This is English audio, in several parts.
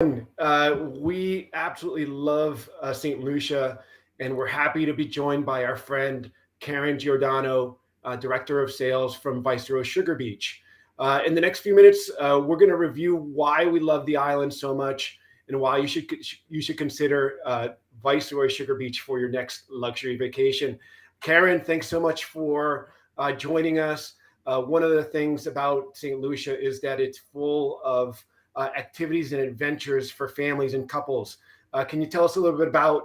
We absolutely love St. Lucia, and we're happy to be joined by our friend Karen Girodano, Director of Sales from Viceroy Sugar Beach. In the next few minutes, we're going to review why we love the island so much and why you should consider Viceroy Sugar Beach for your next luxury vacation. Karen, thanks so much for joining us. One of the things about St. Lucia is that it's full of activities and adventures for families and couples. Can you tell us a little bit about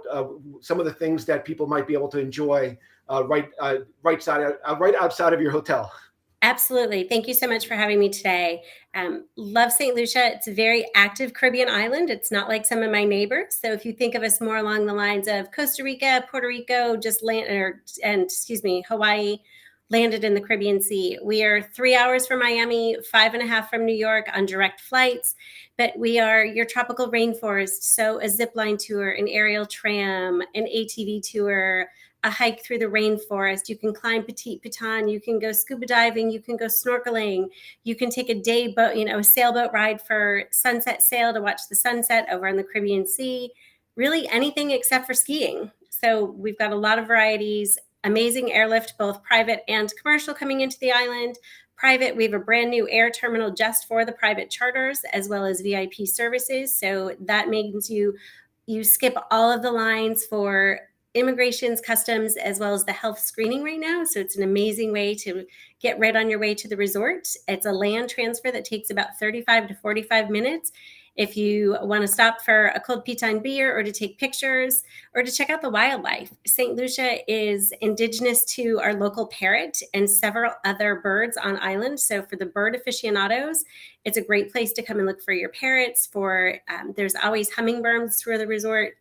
some of the things that people might be able to enjoy right outside of your hotel? Absolutely. Thank you so much for having me today. Love St. Lucia. It's a very active Caribbean island. It's not like some of my neighbors. So if you think of us more along the lines of Costa Rica, Puerto Rico, Hawaii, landed in the Caribbean Sea. We are 3 hours from Miami, 5.5 from New York on direct flights, but we are your tropical rainforest. So a zip line tour, an aerial tram, an ATV tour, a hike through the rainforest. You can climb Petit Piton. You can go scuba diving. You can go snorkeling. You can take a day boat, a sailboat ride for sunset sail to watch the sunset over in the Caribbean Sea. Really anything except for skiing. So we've got a lot of varieties. Amazing airlift, both private and commercial, coming into the island. Private, we have a brand new air terminal just for the private charters, as well as VIP services. So that means you skip all of the lines for immigrations, customs, as well as the health screening right now. So it's an amazing way to get right on your way to the resort. It's a land transfer that takes about 35 to 45 minutes. If you want to stop for a cold piton beer or to take pictures or to check out the wildlife, St. Lucia is indigenous to our local parrot and several other birds on island. So for the bird aficionados, it's a great place to come and look for your parrots. There's always hummingbirds through the resort,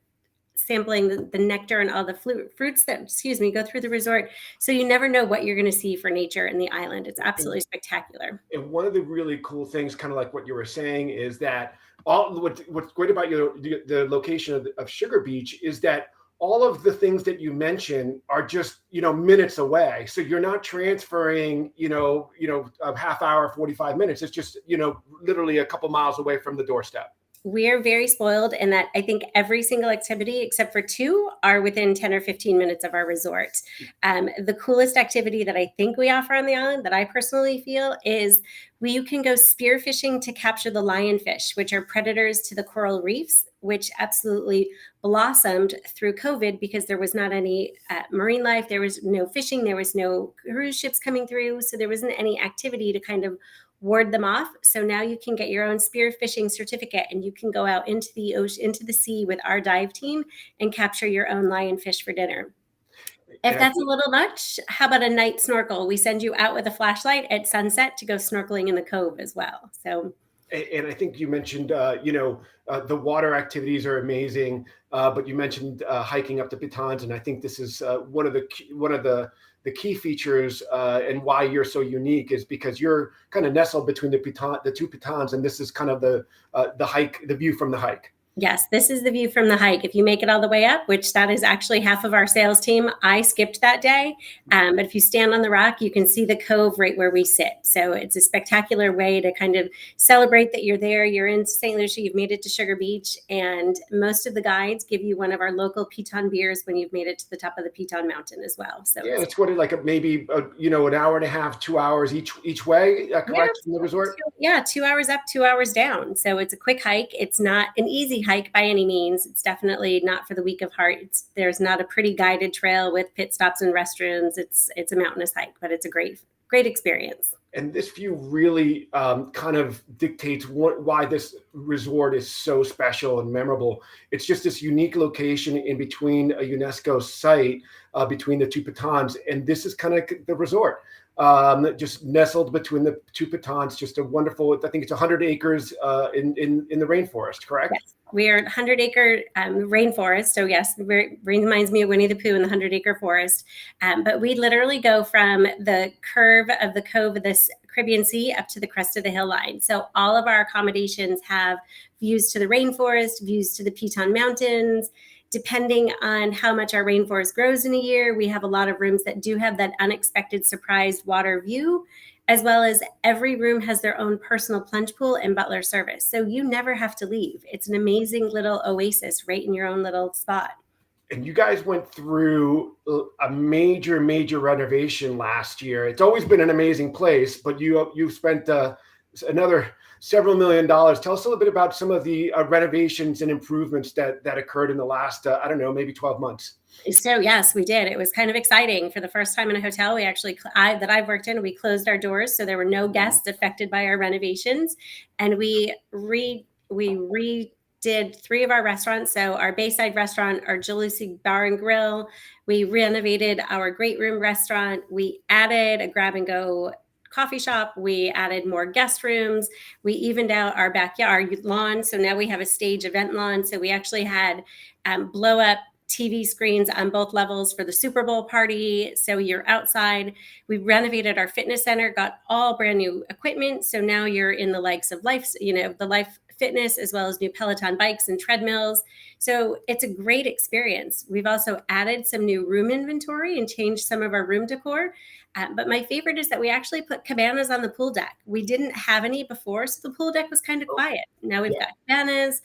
sampling the nectar and all the fruits that, go through the resort. So you never know what you're going to see for nature in the island. It's absolutely spectacular. And one of the really cool things, kind of like what you were saying, is that what's great about the location of Sugar Beach is that all of the things that you mentioned are just minutes away. So you're not transferring a half hour, 45 minutes. It's just literally a couple miles away from the doorstep. We're very spoiled in that I think every single activity except for two are within 10 or 15 minutes of our resort. The coolest activity that I think we offer on the island, that I personally feel, is you can go spearfishing to capture the lionfish, which are predators to the coral reefs, which absolutely blossomed through COVID because there was not any marine life. There was no fishing. There was no cruise ships coming through. So there wasn't any activity to kind of ward them off. So now you can get your own spearfishing certificate and you can go out into the ocean, into the sea with our dive team and capture your own lionfish for dinner. If that's a little much, how about a night snorkel? We send you out with a flashlight at sunset to go snorkeling in the cove as well. And I think you mentioned, the water activities are amazing, but you mentioned hiking up the Pitons, and I think this is one of the key features and why you're so unique is because you're kind of nestled between the two Pitons, and this is kind of the hike, the view from the hike. Yes, this is the view from the hike. If you make it all the way up, which that is actually half of our sales team, I skipped that day. But if you stand on the rock, you can see the cove right where we sit. So it's a spectacular way to kind of celebrate that you're there. You're in St. Lucia, you've made it to Sugar Beach, and most of the guides give you one of our local Piton beers when you've made it to the top of the Piton Mountain as well. So yeah, it's maybe an hour and a half, 2 hours each way, correct, from the resort? 2 hours up, 2 hours down. So it's a quick hike. It's not an easy hike by any means. It's definitely not for the weak of heart. There's not a pretty guided trail with pit stops and restrooms. It's a mountainous hike, but it's a great experience. And this view really kind of dictates why this resort is so special and memorable. It's just this unique location in between a UNESCO site, between the two Pitons, and this is kind of the resort. Just nestled between the two Pitons, just a wonderful, I think it's 100 acres in the rainforest, correct? Yes. We are 100-acre rainforest. So yes, it reminds me of Winnie the Pooh in the 100-acre forest. But we literally go from the curve of the cove of this Caribbean Sea up to the crest of the hill line. So all of our accommodations have views to the rainforest, views to the Piton Mountains. Depending on how much our rainforest grows in a year, we have a lot of rooms that do have that unexpected surprised water view. as well as every room has their own personal plunge pool and butler service. So you never have to leave. It's an amazing little oasis right in your own little spot. And you guys went through a major renovation last year. It's always been an amazing place, but you spent another several $1,000,000. Tell us a little bit about some of the renovations and improvements that occurred in the last, I don't know, maybe 12 months. So yes, we did. It was kind of exciting. For the first time in a hotel, we actually, that I've worked in, we closed our doors, so there were no guests affected by our renovations, and we redid 3 of our restaurants. So our Bayside restaurant, our Jalusi Bar and Grill, we renovated our Great Room restaurant. We added a grab and go coffee shop. We added more guest rooms. We evened out our backyard lawn. So now we have a stage event lawn. So we actually had blow up TV screens on both levels for the Super Bowl party. So you're outside. We renovated our fitness center, got all brand new equipment. So now you're in the likes of the Life Fitness, as well as new Peloton bikes and treadmills. So it's a great experience. We've also added some new room inventory and changed some of our room decor. But my favorite is that we actually put cabanas on the pool deck. We didn't have any before, so the pool deck was kind of quiet. Now we've got cabanas,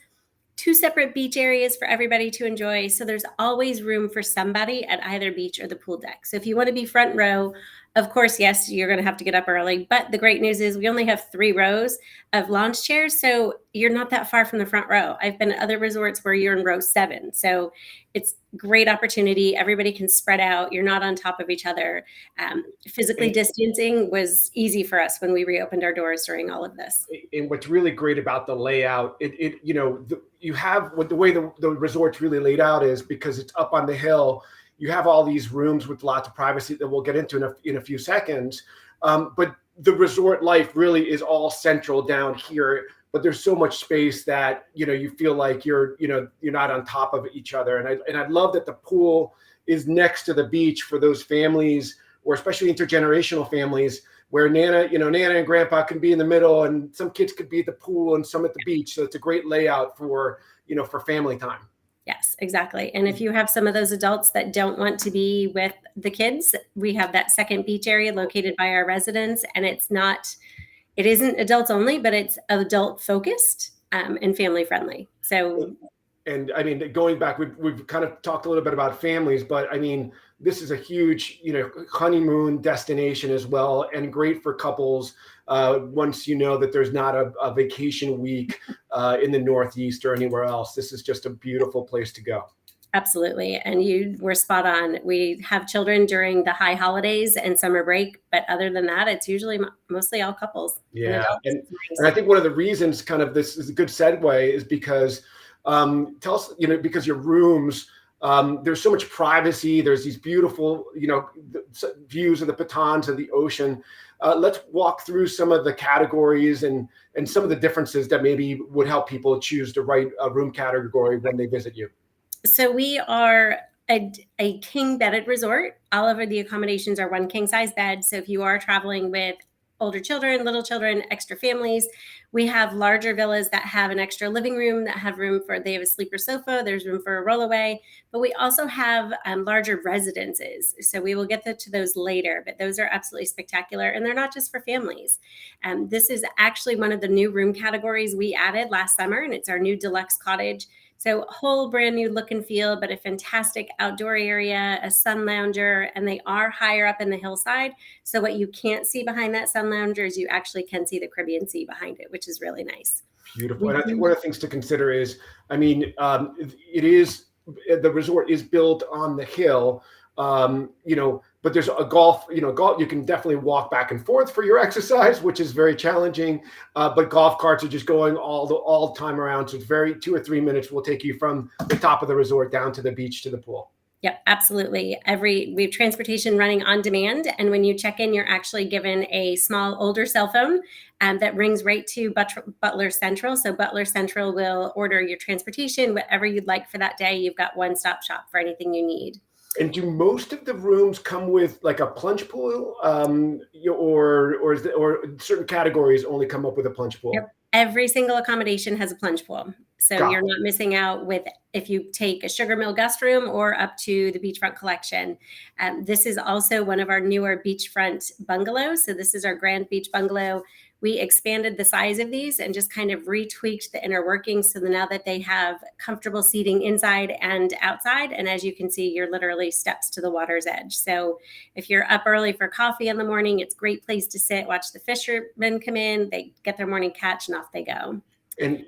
2 separate beach areas for everybody to enjoy. So there's always room for somebody at either beach or the pool deck. So if you want to be front row, of course, yes, you're going to have to get up early. But the great news is we only have 3 rows of lounge chairs. So you're not that far from the front row. I've been at other resorts where you're in row 7. So it's great opportunity. Everybody can spread out. You're not on top of each other. Physically distancing was easy for us when we reopened our doors during all of this. And what's really great about the layout, you have the way the resort's really laid out is because it's up on the hill. You have all these rooms with lots of privacy that we'll get into in a few seconds. But the resort life really is all central down here. But there's so much space that you feel like you're not on top of each other. And I love that the pool is next to the beach for those families, or especially intergenerational families, where Nana and Grandpa can be in the middle, and some kids could be at the pool and some at the beach. So it's a great layout for family time. Yes, exactly. And if you have some of those adults that don't want to be with the kids, we have that second beach area located by our residents, and it isn't adults only, but it's adult focused and family friendly. So, and I mean, going back, we've kind of talked a little bit about families, but I mean, this is a huge, honeymoon destination as well, and great for couples. Once you know that there's not a vacation week in the Northeast or anywhere else, this is just a beautiful place to go. Absolutely. And you were spot on. We have children during the high holidays and summer break, but other than that, it's usually mostly all couples. Yeah. And I think one of the reasons this is a good segue is because tell us, because your rooms, there's so much privacy. There's these beautiful, views of the Pitons of the ocean. Let's walk through some of the categories and some of the differences that maybe would help people choose the right room category when they visit you. So we are a king bedded resort. All of the accommodations are 1 king size bed. So if you are traveling with older children, little children, extra families, we have larger villas that have an extra living room, they have a sleeper sofa, there's room for a rollaway, but we also have larger residences. So we will get to those later, but those are absolutely spectacular. And they're not just for families. This is actually one of the new room categories we added last summer, and it's our new deluxe cottage. So whole brand new look and feel, but a fantastic outdoor area, a sun lounger, and they are higher up in the hillside. So what you can't see behind that sun lounger is you actually can see the Caribbean Sea behind it, which is really nice. Beautiful. And I think one of the things to consider is, the resort is built on the hill, but there's a golf, you can definitely walk back and forth for your exercise, which is very challenging. But golf carts are just going all the time around. So it's 2 or 3 minutes will take you from the top of the resort down to the beach to the pool. Yep, absolutely. We have transportation running on demand. And when you check in, you're actually given a small older cell phone that rings right to Butler Central. So Butler Central will order your transportation, whatever you'd like for that day. You've got one-stop shop for anything you need. And do most of the rooms come with like a plunge pool, or certain categories only come up with a plunge pool? Yep. Every single accommodation has a plunge pool. So Got you're it. not missing out with if you take a Sugar Mill guest room or up to the beachfront collection. This is also one of our newer beachfront bungalows. So this is our Grand Beach bungalow. We expanded the size of these and just kind of retweaked the inner workings so that now that they have comfortable seating inside and outside. And as you can see, you're literally steps to the water's edge. So if you're up early for coffee in the morning, it's a great place to sit, watch the fishermen come in, they get their morning catch and off they go. And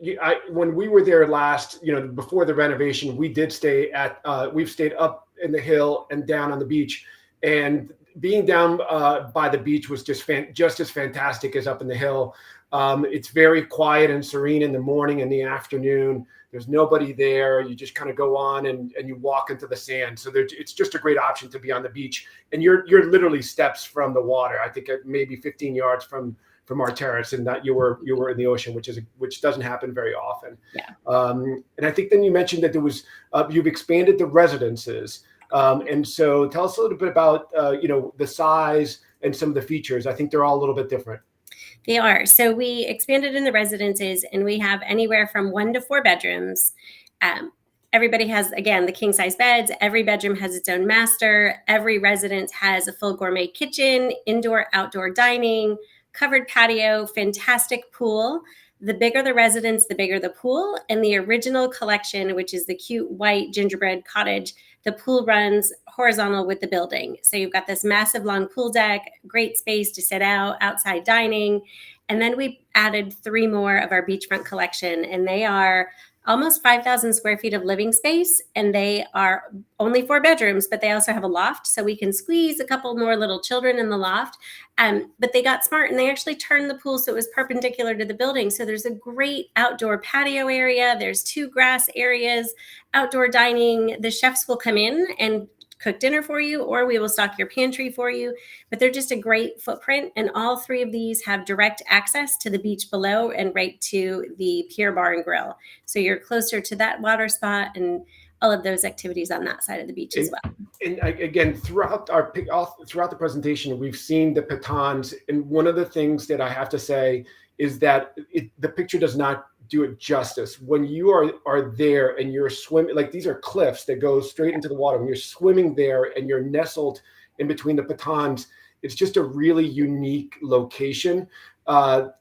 when we were there last, before the renovation, we did stay we've stayed up in the hill and down on the beach. And being down by the beach was just as fantastic as up in the hill. It's very quiet and serene in the morning and the afternoon. There's nobody there. You just kind of go on and you walk into the sand. So it's just a great option to be on the beach. And you're literally steps from the water. I think maybe 15 yards from our terrace, and that you were in the ocean, which doesn't happen very often. Yeah. And I think then you mentioned that there was you've expanded the residences, and so tell us a little bit about the size and some of the features. I think they're all a little bit different. They are. So we expanded in the residences, and we have anywhere from 1 to 4 bedrooms. Everybody has, again, the king size beds. Every bedroom has its own master. Every residence has a full gourmet kitchen, indoor, outdoor dining, covered patio, fantastic pool. The bigger the residence, the bigger the pool. And the original collection, which is the cute white gingerbread cottage, the pool runs horizontal with the building. So you've got this massive long pool deck, great space to sit out, outside dining. And then we added 3 more of our beachfront collection, and they are almost 5,000 square feet of living space, and they are only 4 bedrooms, but they also have a loft, so we can squeeze a couple more little children in the loft. But they got smart, and they actually turned the pool so it was perpendicular to the building. So there's a great outdoor patio area. There's 2 grass areas, outdoor dining. The chefs will come in and cook dinner for you, or we will stock your pantry for you. But they're just a great footprint. And all 3 of these have direct access to the beach below and right to the pier bar and grill. So you're closer to that water spot and all of those activities on that side of the beach as well. And again, throughout the presentation, we've seen the Pitons. And one of the things that I have to say is that the picture does not do it justice. When you are there and you're swimming, like these are cliffs that go straight into the water. When you're swimming there and you're nestled in between the Pitons, it's just a really unique location. And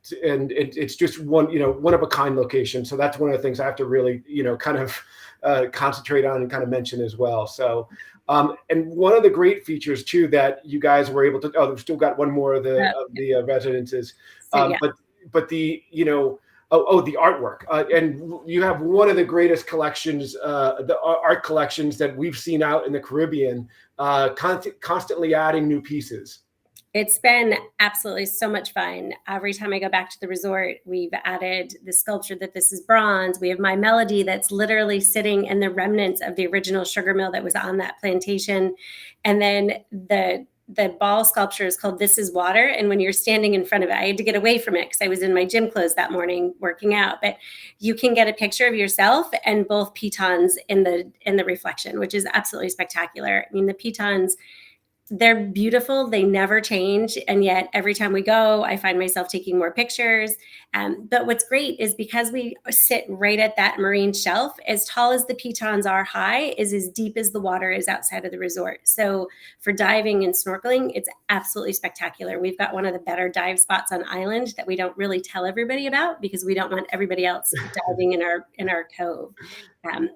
it's just one of a kind location. So that's one of the things I have to really, kind of concentrate on and kind of mention as well. So, and one of the great features too, that you guys were able to, we've still got one more of the residences, but the, the artwork. And you have one of the greatest collections, the art collections that we've seen out in the Caribbean, constantly adding new pieces. It's been absolutely so much fun. Every time I go back to the resort, we've added the sculpture that this is bronze. We have my melody that's literally sitting in the remnants of the original sugar mill that was on that plantation. And then the ball sculpture is called This Is Water. And when you're standing in front of it, I had to get away from it because I was in my gym clothes that morning working out. But you can get a picture of yourself and both pitons in the reflection, which is absolutely spectacular. I mean, the pitons, they're beautiful. They never change. And yet every time we go, I find myself taking more pictures. But what's great is because we sit right at that marine shelf, as tall as the pitons are high, is as deep as the water is outside of the resort. So for diving and snorkeling, it's absolutely spectacular. We've got one of the better dive spots on island that we don't really tell everybody about because we don't want everybody else diving in our cove.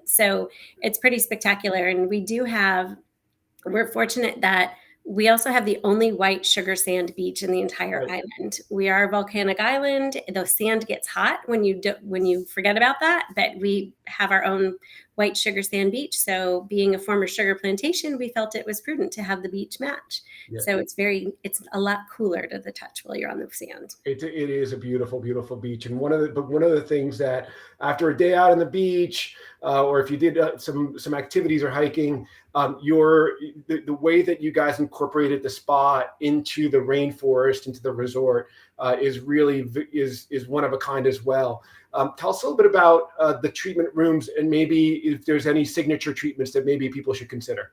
So it's pretty spectacular. And we're fortunate that we also have the only white sugar sand beach in the entire island. We are a volcanic island. The sand gets hot when you forget about that, but we have our own white sugar sand beach. So being a former sugar plantation, we felt it was prudent to have the beach match. Yeah. So it's a lot cooler to the touch while you're on the sand. It is a beautiful, beautiful beach. And one of the things that after a day out on the beach, or if you did some activities or hiking, the way that you guys incorporated the spa into the rainforest, into the resort, is really is one of a kind as well. Tell us a little bit about the treatment rooms, and maybe if there's any signature treatments that maybe people should consider.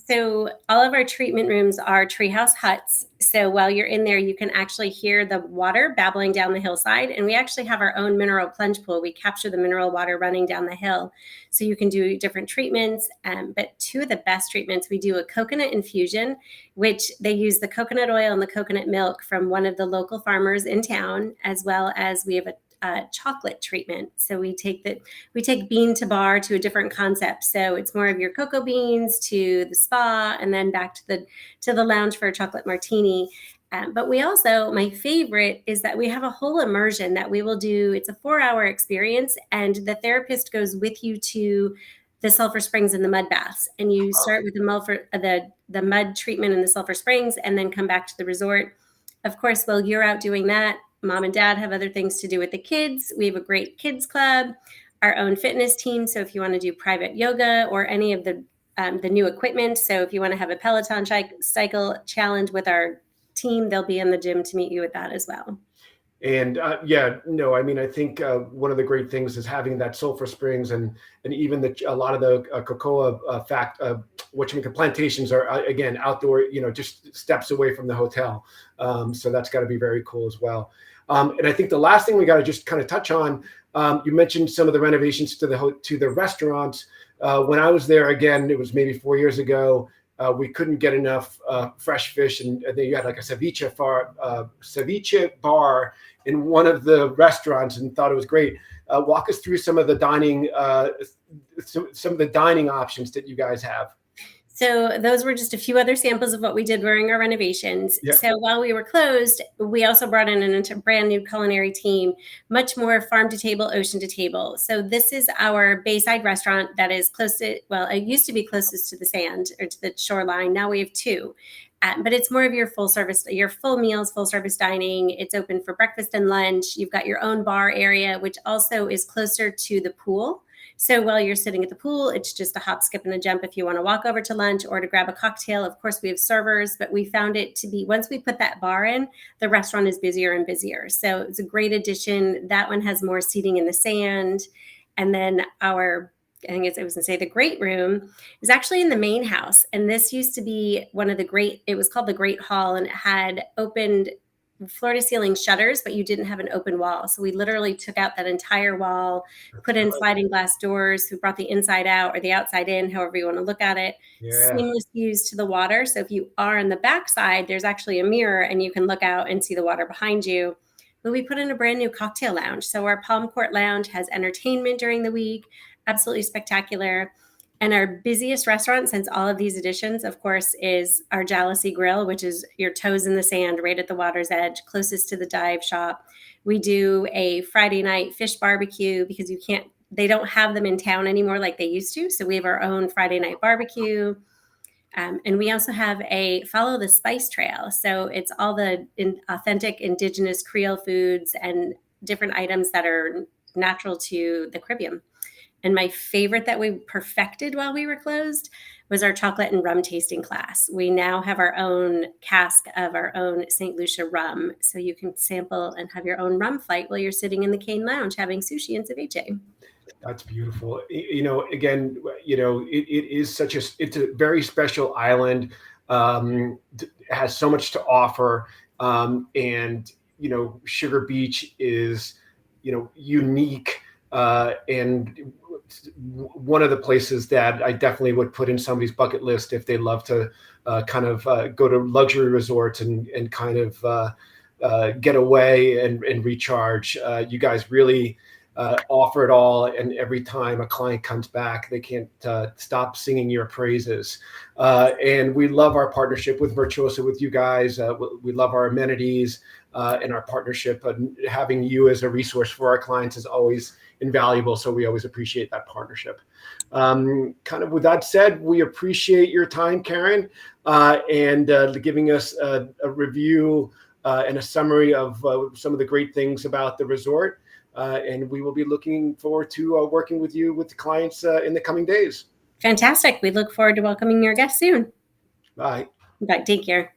So all of our treatment rooms are treehouse huts. So while you're in there, you can actually hear the water babbling down the hillside. And we actually have our own mineral plunge pool. We capture the mineral water running down the hill. So you can do different treatments. But two of the best treatments, we do a coconut infusion, which they use the coconut oil and the coconut milk from one of the local farmers in town, as well as we have a chocolate treatment. So we take bean to bar to a different concept. So it's more of your cocoa beans to the spa, and then back to the lounge for a chocolate martini. But we also, my favorite is that we have a whole immersion that we will do. It's a 4-hour experience, and the therapist goes with you to the sulfur springs and the mud baths. And you start with the mud treatment in the sulfur springs, and then come back to the resort. Of course, while you're out doing that, mom and dad have other things to do with the kids. We have a great kids club, our own fitness team. So if you want to do private yoga or any of the new equipment, so if you want to have a Peloton cycle challenge with our team, they'll be in the gym to meet you with that as well. And I mean, I think one of the great things is having that sulfur springs, and even a lot of the cocoa plantations are again outdoor, just steps away from the hotel. So that's got to be very cool as well. And I think the last thing we got to just kind of touch on, you mentioned some of the renovations to the restaurants. When I was there, again, it was maybe 4 years ago. We couldn't get enough fresh fish, and then you had like a ceviche bar in one of the restaurants, and thought it was great. Walk us through some of the dining options that you guys have. So those were just a few other samples of what we did during our renovations. Yeah. So while we were closed, we also brought in a brand new culinary team, much more farm to table, ocean to table. So this is our Bayside restaurant that is close to, well, it used to be closest to the sand or to the shoreline. Now we have two. But it's more of your full service, your full meals, full service dining. It's open for breakfast and lunch. You've got your own bar area, which also is closer to the pool. So while you're sitting at the pool, it's just a hop, skip, and a jump if you want to walk over to lunch or to grab a cocktail. Of course, we have servers, but we found it to be, once we put that bar in, the restaurant is busier and busier. So it's a great addition. That one has more seating in the sand. And then the great room is actually in the main house. And this used to be it was called the Great Hall, and it had opened floor to ceiling shutters, but you didn't have an open wall. So we literally took out that entire wall, put in sliding glass doors, who brought the inside out or the outside in, however you want to look at it. Yeah. Seamless views to the water. So if you are on the backside, there's actually a mirror and you can look out and see the water behind you. But we put in a brand new cocktail lounge. So our Palm Court Lounge has entertainment during the week. Absolutely spectacular. And our busiest restaurant since all of these additions, of course, is our Jalousie Grill, which is your toes in the sand right at the water's edge, closest to the dive shop. We do a Friday night fish barbecue because they don't have them in town anymore like they used to. So we have our own Friday night barbecue. And we also have a Follow the Spice Trail. So it's all the authentic indigenous Creole foods and different items that are natural to the Caribbean. And my favorite that we perfected while we were closed was our chocolate and rum tasting class. We now have our own cask of our own Saint Lucia rum. So you can sample and have your own rum flight while you're sitting in the Cane Lounge having sushi and ceviche. That's beautiful. Again, it's a very special island. Has so much to offer. And Sugar Beach is, unique. And one of the places that I definitely would put in somebody's bucket list if they love to go to luxury resorts and kind of get away and recharge. You guys really offer it all, and every time a client comes back, they can't stop singing your praises. And we love our partnership with Virtuoso, with you guys. We love our amenities and our partnership. Having you as a resource for our clients is always invaluable. So we always appreciate that partnership. Kind of with that said, we appreciate your time, Karen, and giving us a review and a summary of some of the great things about the resort. And we will be looking forward to working with you with the clients in the coming days. Fantastic. We look forward to welcoming your guests soon. Bye. Bye. Take care.